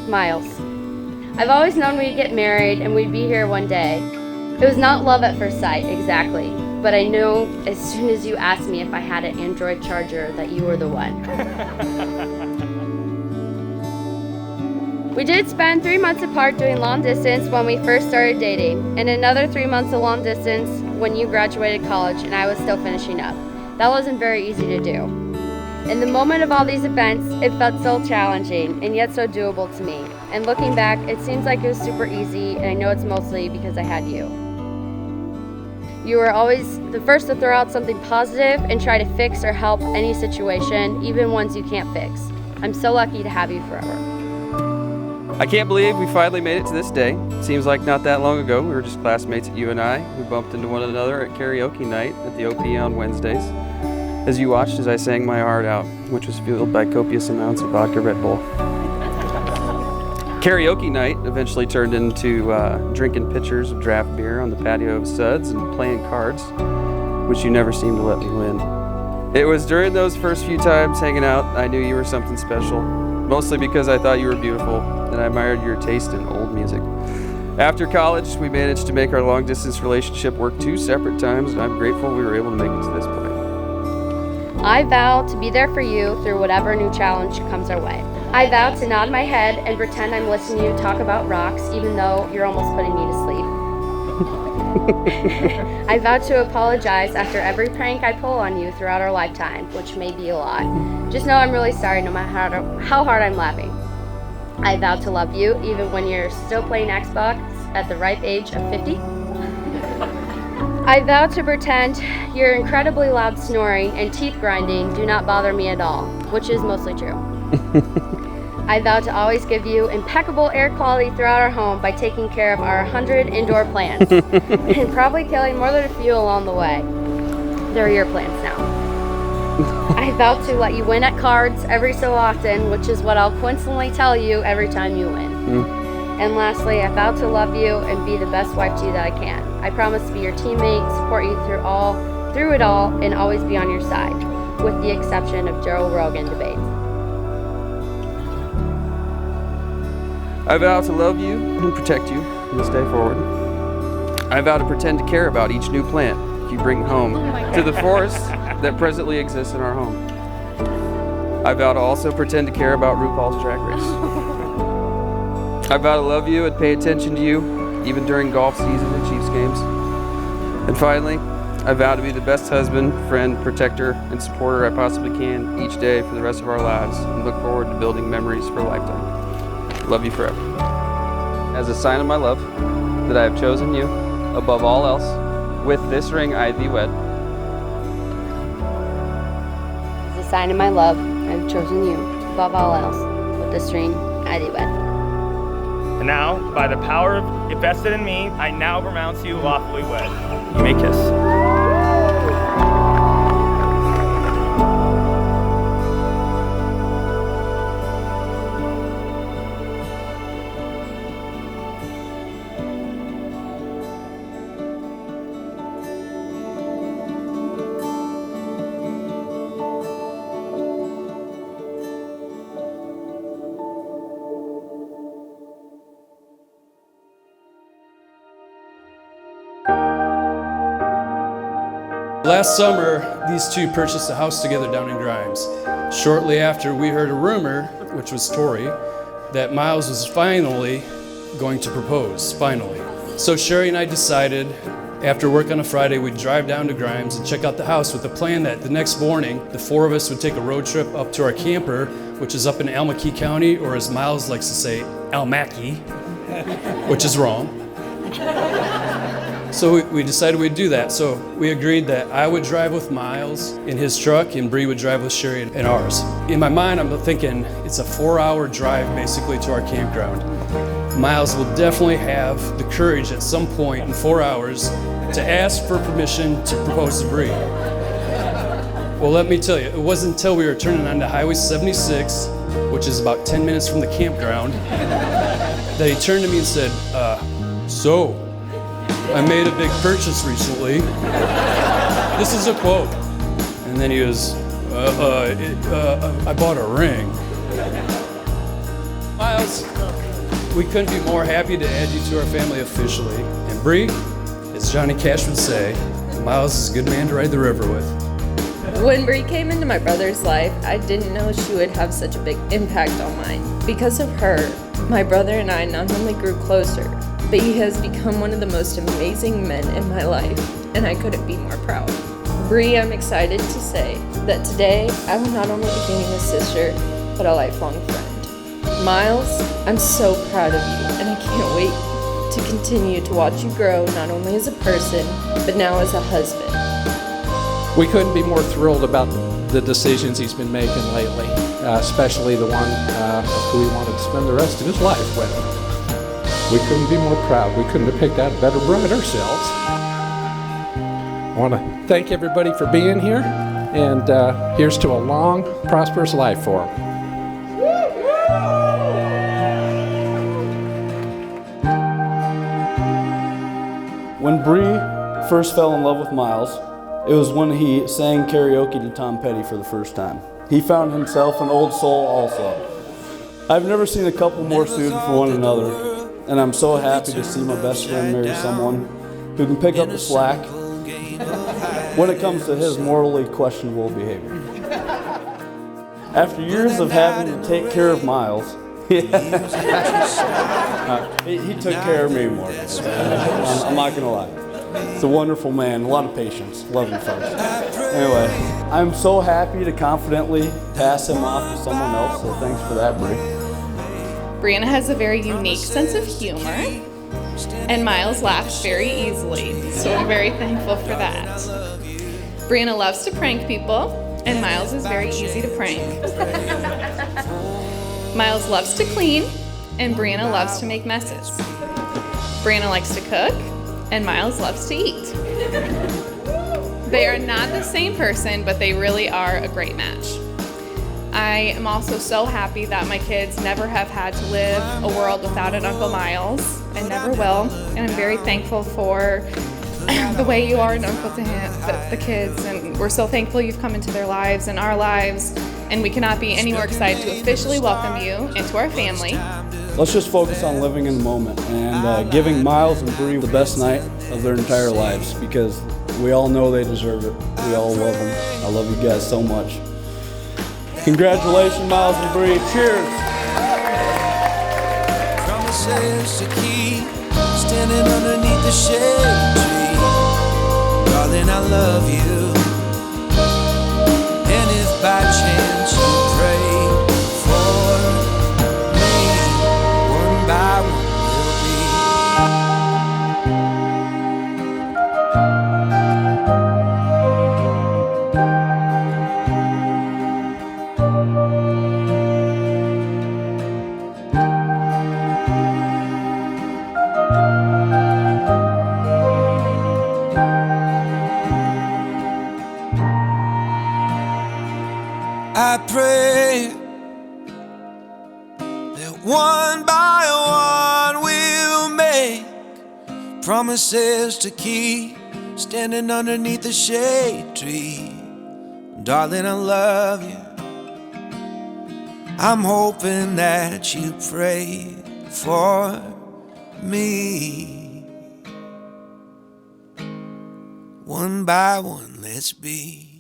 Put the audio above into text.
Miles. I've always known we'd get married and we'd be here one day. It was not love at first sight, exactly, but I knew as soon as you asked me if I had an Android charger that you were the one. We did spend 3 months apart doing long distance when we first started dating, and another 3 months of long distance when you graduated college and I was still finishing up. That wasn't very easy to do. In the moment of all these events, it felt so challenging and yet so doable to me. And looking back, it seems like it was super easy, and I know it's mostly because I had you. You were always the first to throw out something positive and try to fix or help any situation, even ones you can't fix. I'm so lucky to have you forever. I can't believe we finally made it to this day. Seems like not that long ago, we were just classmates at UNI. We bumped into one another at karaoke night at the OP on Wednesdays. As you watched as I sang my heart out, which was fueled by copious amounts of vodka Red Bull. Karaoke night eventually turned into drinking pitchers of draft beer on the patio of Suds and playing cards, which you never seemed to let me win. It was during those first few times hanging out I knew you were something special, mostly because I thought you were beautiful and I admired your taste in old music. After college, we managed to make our long-distance relationship work 2 separate times, and I'm grateful we were able to make it to this point. I vow to be there for you through whatever new challenge comes our way. I vow to nod my head and pretend I'm listening to you talk about rocks, even though you're almost putting me to sleep. I vow to apologize after every prank I pull on you throughout our lifetime, which may be a lot. Just know I'm really sorry no matter how hard I'm laughing. I vow to love you even when you're still playing Xbox at the ripe age of 50. I vow to pretend your incredibly loud snoring and teeth grinding do not bother me at all, which is mostly true. I vow to always give you impeccable air quality throughout our home by taking care of our 100 indoor plants and probably killing more than a few along the way. They're your plants now. I vow to let you win at cards every so often, which is what I'll coincidentally tell you every time you win. And lastly, I vow to love you and be the best wife to you that I can. I promise to be your teammate, support you through it all, and always be on your side, with the exception of Joe Rogan debates. I vow to love you and protect you from this day forward. I vow to pretend to care about each new plant you bring home to the forest that presently exists in our home. I vow to also pretend to care about RuPaul's Drag Race. I vow to love you and pay attention to you, even during golf season and Chiefs games. And finally, I vow to be the best husband, friend, protector, and supporter I possibly can each day for the rest of our lives, and look forward to building memories for a lifetime. Love you forever. As a sign of my love, that I have chosen you above all else, with this ring I thee wed. As a sign of my love, I have chosen you above all else, with this ring I thee wed. And now, by the power invested in me, I now pronounce you lawfully wed. You may kiss. Last summer, these two purchased a house together down in Grimes. Shortly after, we heard a rumor, which was Tori, that Miles was finally going to propose, finally. So Sherry and I decided, after work on a Friday, we'd drive down to Grimes and check out the house with the plan that the next morning, the 4 of us would take a road trip up to our camper, which is up in Almaquee County, or as Miles likes to say, Almaquee, which is wrong. So we decided we'd do that. So we agreed that I would drive with Miles in his truck and Bree would drive with Sherry in ours. In my mind, I'm thinking it's a 4-hour drive basically to our campground. Miles will definitely have the courage at some point in 4 hours to ask for permission to propose to Bree. Well, let me tell you, it wasn't until we were turning onto Highway 76, which is about 10 minutes from the campground, that he turned to me and said, so, I made a big purchase recently. This is a quote. And then he goes, I bought a ring. Miles, we couldn't be more happy to add you to our family officially. And Bree, as Johnny Cash would say, Miles is a good man to ride the river with. When Bree came into my brother's life, I didn't know she would have such a big impact on mine. Because of her, my brother and I not only grew closer, but he has become one of the most amazing men in my life, and I couldn't be more proud. Bree, I'm excited to say that today I will not only be gaining a sister, but a lifelong friend. Miles, I'm so proud of you, and I can't wait to continue to watch you grow not only as a person, but now as a husband. We couldn't be more thrilled about the decisions he's been making lately, especially the one who he wanted to spend the rest of his life with. We couldn't be more proud. We couldn't have picked out a better bride ourselves. I want to thank everybody for being here, and here's to a long, prosperous life for him. When Bree first fell in love with Miles, it was when he sang karaoke to Tom Petty for the first time. He found himself an old soul also. I've never seen a couple more suited for one another, and I'm so happy to see my best friend marry someone who can pick up the slack when it comes to his morally questionable behavior. After years of having to take care of Miles, he took care of me more. I'm not gonna lie. He's a wonderful man, a lot of patience. Love you folks. Anyway, I'm so happy to confidently pass him off to someone else, so thanks for that, Bree. Brianna has a very unique sense of humor, and Miles laughs very easily, so I'm very thankful for that. Brianna loves to prank people, and Miles is very easy to prank. Miles loves to clean, and Brianna loves to make messes. Brianna likes to cook, and Miles loves to eat. They are not the same person, but they really are a great match. I am also so happy that my kids never have had to live a world without an Uncle Miles, and never will. And I'm very thankful for the way you are an uncle to the kids, and we're so thankful you've come into their lives and our lives, and we cannot be any more excited to officially welcome you into our family. Let's just focus on living in the moment and giving Miles and Bree the best night of their entire lives, because we all know they deserve it. We all love them. I love you guys so much. Congratulations, Miles and Bree. Cheers. Promises to keep, standing underneath the shade tree. Darling, I love you. And if by chance you pray for me, one by one we'll be. I pray that one by one we'll make promises to keep, standing underneath the shade tree. Darling, I love you. I'm hoping that you pray for me. One by one, let's be.